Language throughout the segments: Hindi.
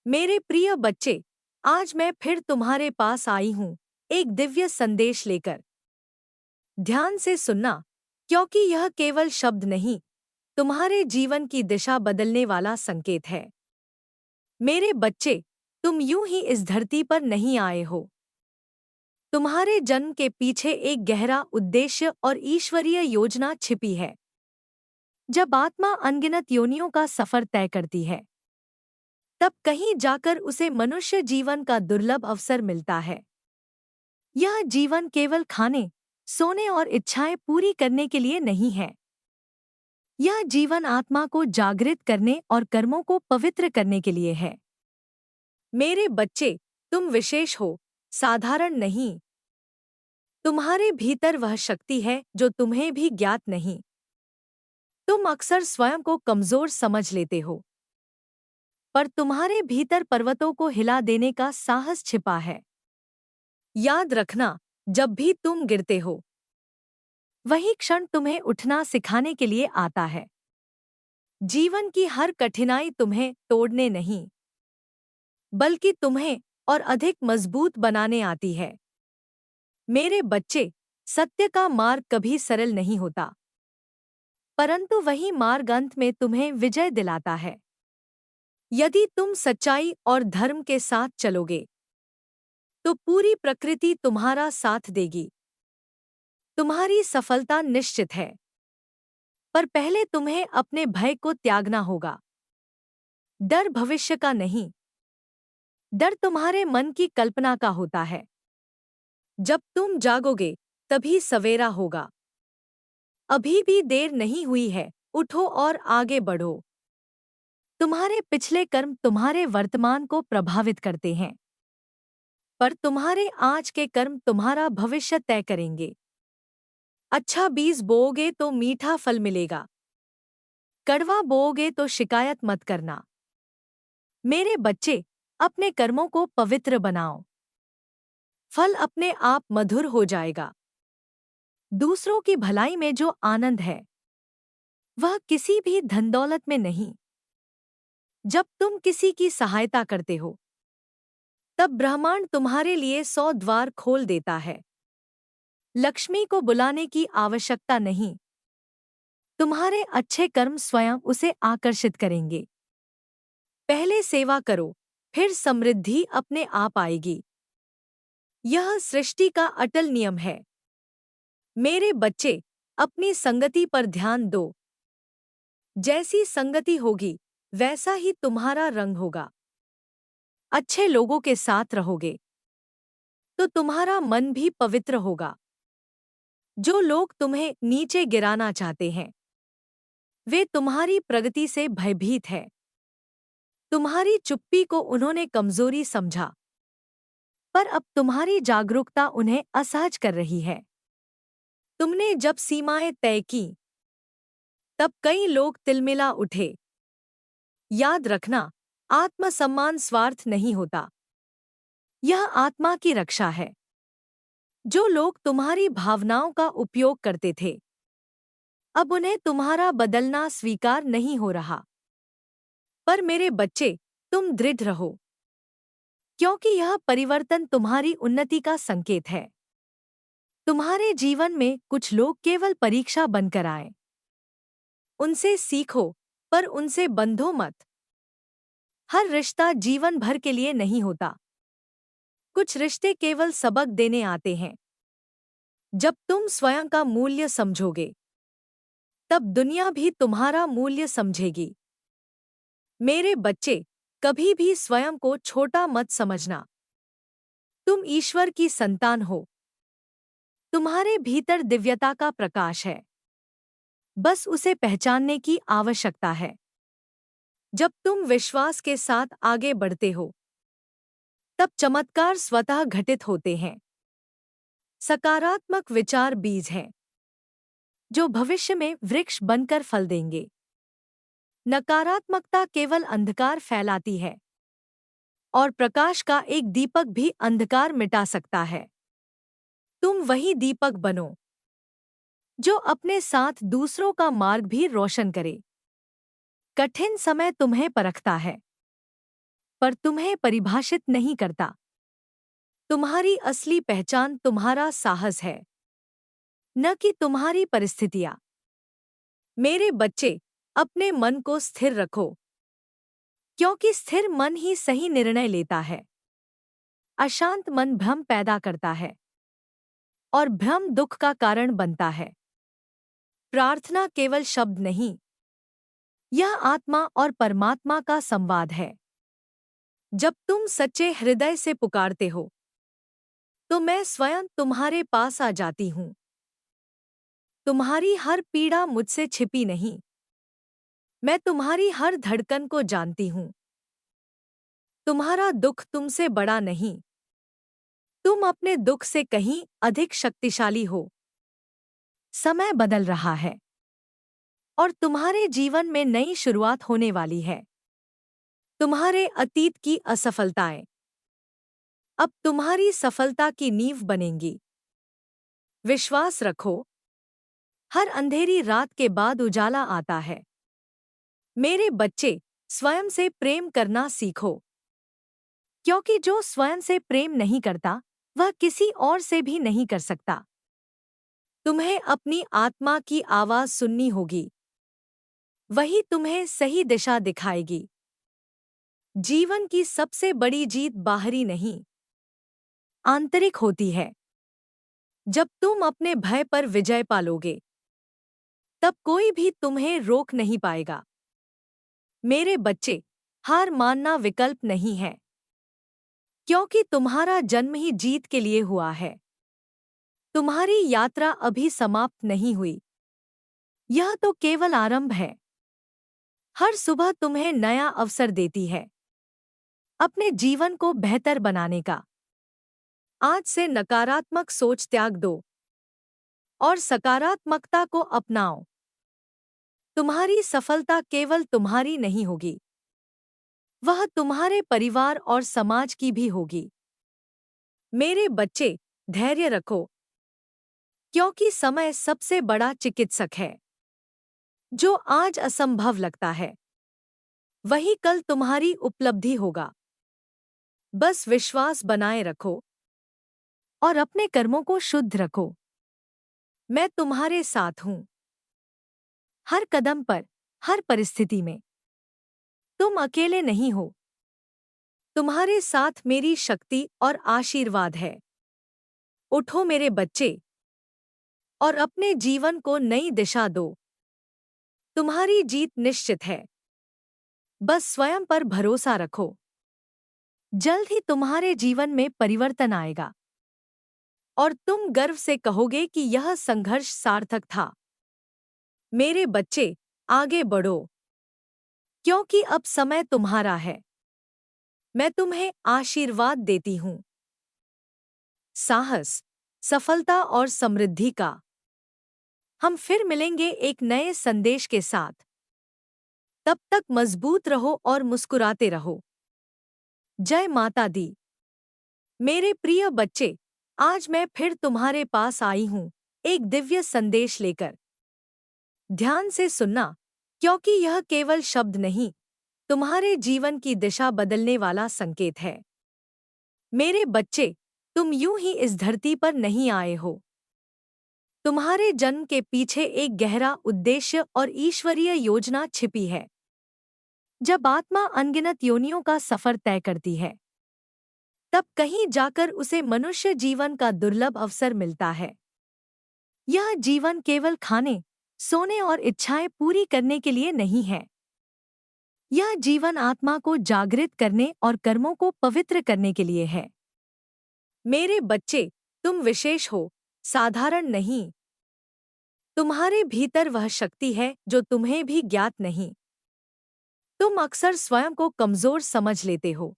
मेरे प्रिय बच्चे, आज मैं फिर तुम्हारे पास आई हूँ एक दिव्य संदेश लेकर। ध्यान से सुनना, क्योंकि यह केवल शब्द नहीं, तुम्हारे जीवन की दिशा बदलने वाला संकेत है। मेरे बच्चे, तुम यूं ही इस धरती पर नहीं आए हो। तुम्हारे जन्म के पीछे एक गहरा उद्देश्य और ईश्वरीय योजना छिपी है। जब आत्मा अनगिनत योनियों का सफर तय करती है, तब कहीं जाकर उसे मनुष्य जीवन का दुर्लभ अवसर मिलता है। यह जीवन केवल खाने, सोने और इच्छाएं पूरी करने के लिए नहीं है। यह जीवन आत्मा को जागृत करने और कर्मों को पवित्र करने के लिए है। मेरे बच्चे, तुम विशेष हो, साधारण नहीं। तुम्हारे भीतर वह शक्ति है जो तुम्हें भी ज्ञात नहीं। तुम अक्सर स्वयं को कमजोर समझ लेते हो, पर तुम्हारे भीतर पर्वतों को हिला देने का साहस छिपा है। याद रखना, जब भी तुम गिरते हो, वही क्षण तुम्हें उठना सिखाने के लिए आता है। जीवन की हर कठिनाई तुम्हें तोड़ने नहीं, बल्कि तुम्हें और अधिक मजबूत बनाने आती है। मेरे बच्चे, सत्य का मार्ग कभी सरल नहीं होता, परंतु वही मार्ग अंत में तुम्हें विजय दिलाता है। यदि तुम सच्चाई और धर्म के साथ चलोगे, तो पूरी प्रकृति तुम्हारा साथ देगी। तुम्हारी सफलता निश्चित है, पर पहले तुम्हें अपने भय को त्यागना होगा। डर भविष्य का नहीं, डर तुम्हारे मन की कल्पना का होता है। जब तुम जागोगे, तभी सवेरा होगा। अभी भी देर नहीं हुई है, उठो और आगे बढ़ो। तुम्हारे पिछले कर्म तुम्हारे वर्तमान को प्रभावित करते हैं, पर तुम्हारे आज के कर्म तुम्हारा भविष्य तय करेंगे। अच्छा बीज बोओगे तो मीठा फल मिलेगा, कड़वा बोओगे तो शिकायत मत करना। मेरे बच्चे, अपने कर्मों को पवित्र बनाओ, फल अपने आप मधुर हो जाएगा। दूसरों की भलाई में जो आनंद है, वह किसी भी धन दौलत में नहीं। जब तुम किसी की सहायता करते हो, तब ब्रह्मांड तुम्हारे लिए 100 द्वार खोल देता है। लक्ष्मी को बुलाने की आवश्यकता नहीं, तुम्हारे अच्छे कर्म स्वयं उसे आकर्षित करेंगे। पहले सेवा करो, फिर समृद्धि अपने आप आएगी। यह सृष्टि का अटल नियम है। मेरे बच्चे, अपनी संगति पर ध्यान दो। जैसी संगति होगी, वैसा ही तुम्हारा रंग होगा। अच्छे लोगों के साथ रहोगे, तो तुम्हारा मन भी पवित्र होगा। जो लोग तुम्हें नीचे गिराना चाहते हैं, वे तुम्हारी प्रगति से भयभीत हैं। तुम्हारी चुप्पी को उन्होंने कमजोरी समझा, पर अब तुम्हारी जागरूकता उन्हें असहज कर रही है। तुमने जब सीमाएं तय की, तब कई लोग तिलमिला उठे। याद रखना, आत्मसम्मान स्वार्थ नहीं होता, यह आत्मा की रक्षा है। जो लोग तुम्हारी भावनाओं का उपयोग करते थे, अब उन्हें तुम्हारा बदलना स्वीकार नहीं हो रहा। पर मेरे बच्चे, तुम दृढ़ रहो, क्योंकि यह परिवर्तन तुम्हारी उन्नति का संकेत है। तुम्हारे जीवन में कुछ लोग केवल परीक्षा बनकर आए। उनसे सीखो, पर उनसे बंधो मत। हर रिश्ता जीवन भर के लिए नहीं होता। कुछ रिश्ते केवल सबक देने आते हैं। जब तुम स्वयं का मूल्य समझोगे, तब दुनिया भी तुम्हारा मूल्य समझेगी। मेरे बच्चे, कभी भी स्वयं को छोटा मत समझना। तुम ईश्वर की संतान हो। तुम्हारे भीतर दिव्यता का प्रकाश है, बस उसे पहचानने की आवश्यकता है। जब तुम विश्वास के साथ आगे बढ़ते हो, तब चमत्कार स्वतः घटित होते हैं। सकारात्मक विचार बीज हैं, जो भविष्य में वृक्ष बनकर फल देंगे। नकारात्मकता केवल अंधकार फैलाती है, और प्रकाश का एक दीपक भी अंधकार मिटा सकता है। तुम वही दीपक बनो, जो अपने साथ दूसरों का मार्ग भी रोशन करे। कठिन समय तुम्हें परखता है, पर तुम्हें परिभाषित नहीं करता। तुम्हारी असली पहचान तुम्हारा साहस है, न कि तुम्हारी परिस्थितियाँ। मेरे बच्चे, अपने मन को स्थिर रखो, क्योंकि स्थिर मन ही सही निर्णय लेता है। अशांत मन भ्रम पैदा करता है, और भ्रम दुख का कारण बनता है। प्रार्थना केवल शब्द नहीं, यह आत्मा और परमात्मा का संवाद है। जब तुम सच्चे हृदय से पुकारते हो, तो मैं स्वयं तुम्हारे पास आ जाती हूँ। तुम्हारी हर पीड़ा मुझसे छिपी नहीं। मैं तुम्हारी हर धड़कन को जानती हूँ। तुम्हारा दुख तुमसे बड़ा नहीं। तुम अपने दुख से कहीं अधिक शक्तिशाली हो। समय बदल रहा है, और तुम्हारे जीवन में नई शुरुआत होने वाली है। तुम्हारे अतीत की असफलताएं अब तुम्हारी सफलता की नींव बनेंगी। विश्वास रखो, हर अंधेरी रात के बाद उजाला आता है। मेरे बच्चे, स्वयं से प्रेम करना सीखो, क्योंकि जो स्वयं से प्रेम नहीं करता, वह किसी और से भी नहीं कर सकता। तुम्हें अपनी आत्मा की आवाज सुननी होगी, वही तुम्हें सही दिशा दिखाएगी। जीवन की सबसे बड़ी जीत बाहरी नहीं, आंतरिक होती है। जब तुम अपने भय पर विजय पालोगे, तब कोई भी तुम्हें रोक नहीं पाएगा। मेरे बच्चे, हार मानना विकल्प नहीं है, क्योंकि तुम्हारा जन्म ही जीत के लिए हुआ है। तुम्हारी यात्रा अभी समाप्त नहीं हुई, यह तो केवल आरंभ है। हर सुबह तुम्हें नया अवसर देती है अपने जीवन को बेहतर बनाने का। आज से नकारात्मक सोच त्याग दो और सकारात्मकता को अपनाओ। तुम्हारी सफलता केवल तुम्हारी नहीं होगी, वह तुम्हारे परिवार और समाज की भी होगी। मेरे बच्चे, धैर्य रखो, क्योंकि समय सबसे बड़ा चिकित्सक है। जो आज असंभव लगता है, वही कल तुम्हारी उपलब्धि होगा। बस विश्वास बनाए रखो और अपने कर्मों को शुद्ध रखो। मैं तुम्हारे साथ हूं, हर कदम पर, हर परिस्थिति में। तुम अकेले नहीं हो। तुम्हारे साथ मेरी शक्ति और आशीर्वाद है। उठो मेरे बच्चे, और अपने जीवन को नई दिशा दो। तुम्हारी जीत निश्चित है। बस स्वयं पर भरोसा रखो। जल्द ही तुम्हारे जीवन में परिवर्तन आएगा, और तुम गर्व से कहोगे कि यह संघर्ष सार्थक था। मेरे बच्चे, आगे बढ़ो, क्योंकि अब समय तुम्हारा है। मैं तुम्हें आशीर्वाद देती हूँ, साहस, सफलता और समृद्धि का। हम फिर मिलेंगे एक नए संदेश के साथ। तब तक मजबूत रहो और मुस्कुराते रहो। जय माता दी। मेरे प्रिय बच्चे, आज मैं फिर तुम्हारे पास आई हूँ, एक दिव्य संदेश लेकर। ध्यान से सुनना, क्योंकि यह केवल शब्द नहीं, तुम्हारे जीवन की दिशा बदलने वाला संकेत है। मेरे बच्चे, तुम यूं ही इस धरती पर नहीं आए हो। तुम्हारे जन्म के पीछे एक गहरा उद्देश्य और ईश्वरीय योजना छिपी है। जब आत्मा अनगिनत योनियों का सफर तय करती है, तब कहीं जाकर उसे मनुष्य जीवन का दुर्लभ अवसर मिलता है। यह जीवन केवल खाने, सोने और इच्छाएं पूरी करने के लिए नहीं है। यह जीवन आत्मा को जागृत करने और कर्मों को पवित्र करने के लिए है। मेरे बच्चे, तुम विशेष हो, साधारण नहीं। तुम्हारे भीतर वह शक्ति है जो तुम्हें भी ज्ञात नहीं। तुम अक्सर स्वयं को कमजोर समझ लेते हो,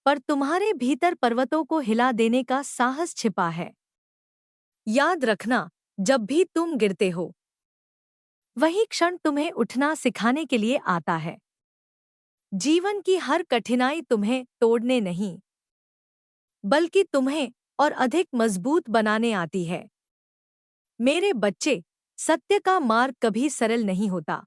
पर तुम्हारे भीतर पर्वतों को हिला देने का साहस छिपा है। याद रखना, जब भी तुम गिरते हो, वही क्षण तुम्हें उठना सिखाने के लिए आता है। जीवन की हर कठिनाई तुम्हें तोड़ने नहीं, बल्कि तुम्हें और अधिक मजबूत बनाने आती है। मेरे बच्चे, सत्य का मार्ग कभी सरल नहीं होता,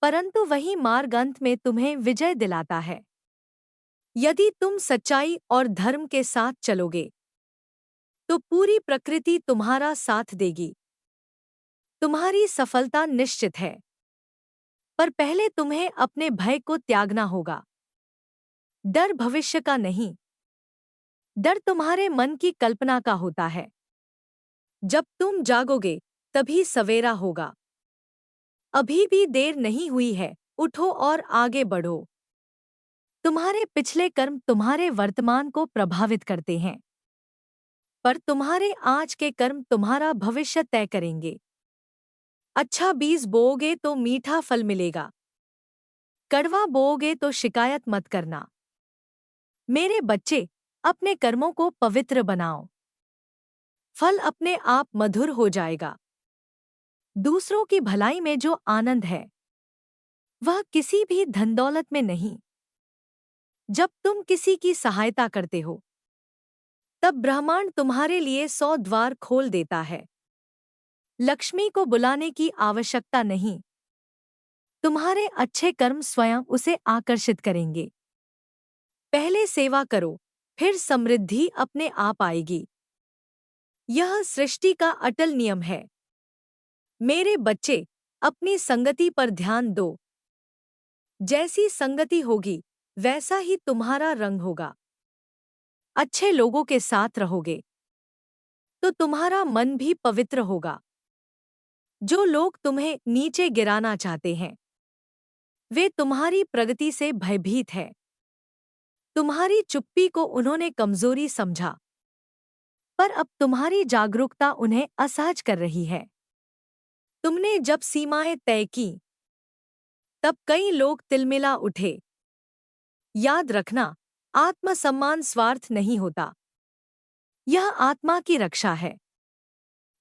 परंतु वही मार्ग अंत में तुम्हें विजय दिलाता है। यदि तुम सच्चाई और धर्म के साथ चलोगे तो पूरी प्रकृति तुम्हारा साथ देगी। तुम्हारी सफलता निश्चित है, पर पहले तुम्हें अपने भय को त्यागना होगा। डर भविष्य का नहीं, डर तुम्हारे मन की कल्पना का होता है। जब तुम जागोगे तभी सवेरा होगा। अभी भी देर नहीं हुई है, उठो और आगे बढ़ो। तुम्हारे पिछले कर्म तुम्हारे वर्तमान को प्रभावित करते हैं, पर तुम्हारे आज के कर्म तुम्हारा भविष्य तय करेंगे। अच्छा बीज बोओगे तो मीठा फल मिलेगा, कड़वा बोओगे तो शिकायत मत करना। मेरे बच्चे, अपने कर्मों को पवित्र बनाओ, फल अपने आप मधुर हो जाएगा। दूसरों की भलाई में जो आनंद है वह किसी भी धन दौलत में नहीं। जब तुम किसी की सहायता करते हो तब ब्रह्मांड तुम्हारे लिए 100 द्वार खोल देता है। लक्ष्मी को बुलाने की आवश्यकता नहीं, तुम्हारे अच्छे कर्म स्वयं उसे आकर्षित करेंगे। पहले सेवा करो, फिर समृद्धि अपने आप आएगी। यह सृष्टि का अटल नियम है। मेरे बच्चे, अपनी संगति पर ध्यान दो। जैसी संगति होगी वैसा ही तुम्हारा रंग होगा। अच्छे लोगों के साथ रहोगे तो तुम्हारा मन भी पवित्र होगा। जो लोग तुम्हें नीचे गिराना चाहते हैं वे तुम्हारी प्रगति से भयभीत हैं। तुम्हारी चुप्पी को उन्होंने कमजोरी समझा, पर अब तुम्हारी जागरूकता उन्हें असहज कर रही है। तुमने जब सीमाएं तय की तब कई लोग तिलमिला उठे। याद रखना, आत्मसम्मान स्वार्थ नहीं होता, यह आत्मा की रक्षा है।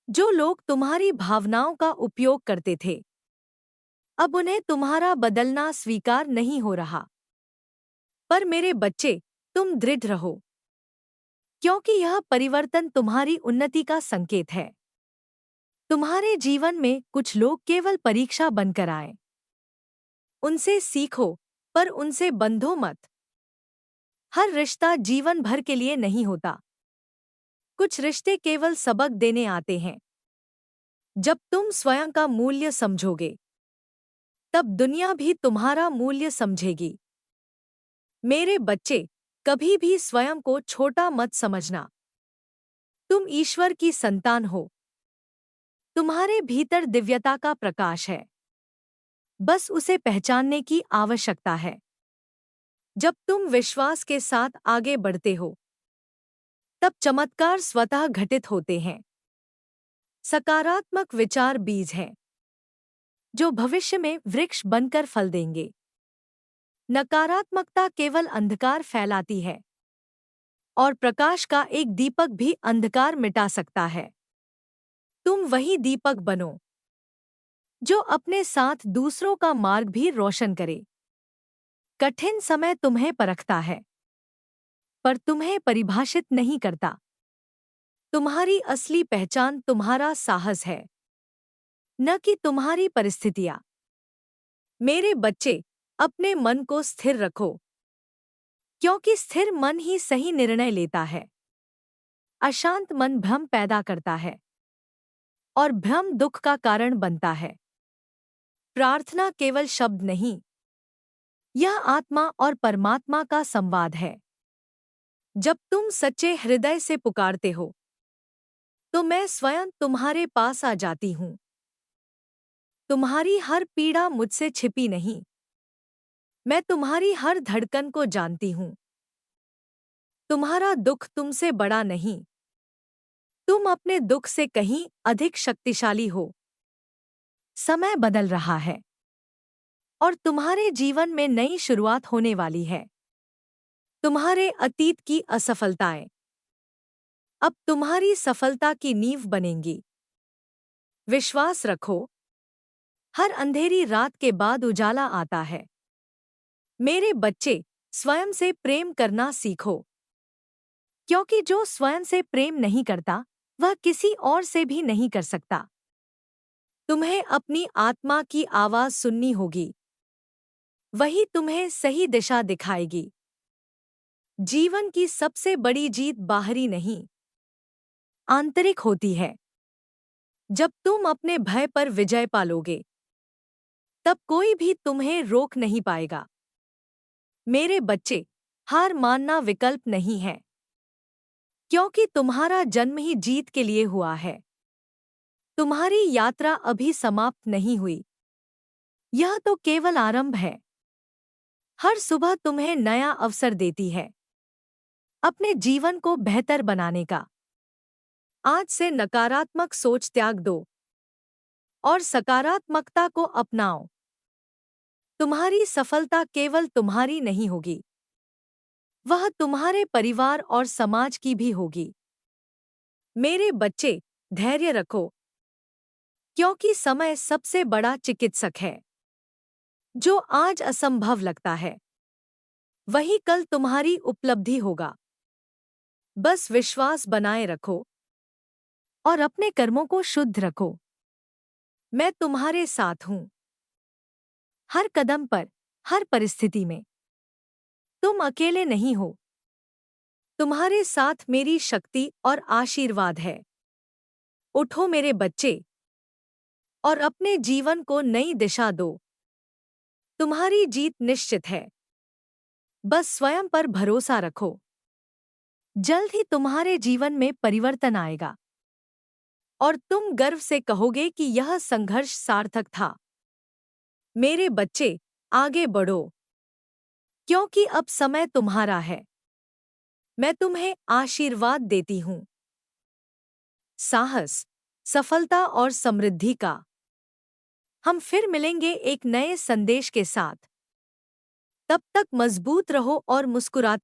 जो लोग तुम्हारी भावनाओं का उपयोग करते थे अब उन्हें तुम्हारा बदलना स्वीकार नहीं हो रहा। पर मेरे बच्चे, तुम दृढ़ रहो, क्योंकि यह परिवर्तन तुम्हारी उन्नति का संकेत है। तुम्हारे जीवन में कुछ लोग केवल परीक्षा बनकर आए। उनसे सीखो, पर उनसे बंधो मत। हर रिश्ता जीवन भर के लिए नहीं होता। कुछ रिश्ते केवल सबक देने आते हैं। जब तुम स्वयं का मूल्य समझोगे तब दुनिया भी तुम्हारा मूल्य समझेगी। मेरे बच्चे, कभी भी स्वयं को छोटा मत समझना। तुम ईश्वर की संतान हो। तुम्हारे भीतर दिव्यता का प्रकाश है, बस उसे पहचानने की आवश्यकता है। जब तुम विश्वास के साथ आगे बढ़ते हो तब चमत्कार स्वतः घटित होते हैं। सकारात्मक विचार बीज हैं जो भविष्य में वृक्ष बनकर फल देंगे। नकारात्मकता केवल अंधकार फैलाती है, और प्रकाश का एक दीपक भी अंधकार मिटा सकता है। तुम वही दीपक बनो जो अपने साथ दूसरों का मार्ग भी रोशन करे। कठिन समय तुम्हें परखता है, पर तुम्हें परिभाषित नहीं करता। तुम्हारी असली पहचान तुम्हारा साहस है, न कि तुम्हारी परिस्थितियां। मेरे बच्चे, अपने मन को स्थिर रखो, क्योंकि स्थिर मन ही सही निर्णय लेता है। अशांत मन भ्रम पैदा करता है, और भ्रम दुख का कारण बनता है। प्रार्थना केवल शब्द नहीं, यह आत्मा और परमात्मा का संवाद है। जब तुम सच्चे हृदय से पुकारते हो तो मैं स्वयं तुम्हारे पास आ जाती हूँ। तुम्हारी हर पीड़ा मुझसे छिपी नहीं, मैं तुम्हारी हर धड़कन को जानती हूँ। तुम्हारा दुख तुमसे बड़ा नहीं, तुम अपने दुख से कहीं अधिक शक्तिशाली हो। समय बदल रहा है और तुम्हारे जीवन में नई शुरुआत होने वाली है। तुम्हारे अतीत की असफलताएं अब तुम्हारी सफलता की नींव बनेंगी। विश्वास रखो, हर अंधेरी रात के बाद उजाला आता है। मेरे बच्चे, स्वयं से प्रेम करना सीखो, क्योंकि जो स्वयं से प्रेम नहीं करता वह किसी और से भी नहीं कर सकता। तुम्हें अपनी आत्मा की आवाज सुननी होगी, वही तुम्हें सही दिशा दिखाएगी। जीवन की सबसे बड़ी जीत बाहरी नहीं, आंतरिक होती है। जब तुम अपने भय पर विजय पालोगे, तब कोई भी तुम्हें रोक नहीं पाएगा। मेरे बच्चे, हार मानना विकल्प नहीं है, क्योंकि तुम्हारा जन्म ही जीत के लिए हुआ है। तुम्हारी यात्रा अभी समाप्त नहीं हुई, यह तो केवल आरंभ है। हर सुबह तुम्हें नया अवसर देती है अपने जीवन को बेहतर बनाने का। आज से नकारात्मक सोच त्याग दो और सकारात्मकता को अपनाओ। तुम्हारी सफलता केवल तुम्हारी नहीं होगी, वह तुम्हारे परिवार और समाज की भी होगी। मेरे बच्चे, धैर्य रखो, क्योंकि समय सबसे बड़ा चिकित्सक है। जो आज असंभव लगता है, वही कल तुम्हारी उपलब्धि होगा। बस विश्वास बनाए रखो और अपने कर्मों को शुद्ध रखो। मैं तुम्हारे साथ हूं, हर कदम पर, हर परिस्थिति में। तुम अकेले नहीं हो, तुम्हारे साथ मेरी शक्ति और आशीर्वाद है। उठो मेरे बच्चे और अपने जीवन को नई दिशा दो। तुम्हारी जीत निश्चित है, बस स्वयं पर भरोसा रखो। जल्द ही तुम्हारे जीवन में परिवर्तन आएगा और तुम गर्व से कहोगे कि यह संघर्ष सार्थक था। मेरे बच्चे, आगे बढ़ो, क्योंकि अब समय तुम्हारा है। मैं तुम्हें आशीर्वाद देती हूँ, साहस, सफलता और समृद्धि का। हम फिर मिलेंगे एक नए संदेश के साथ। तब तक मजबूत रहो और मुस्कुराते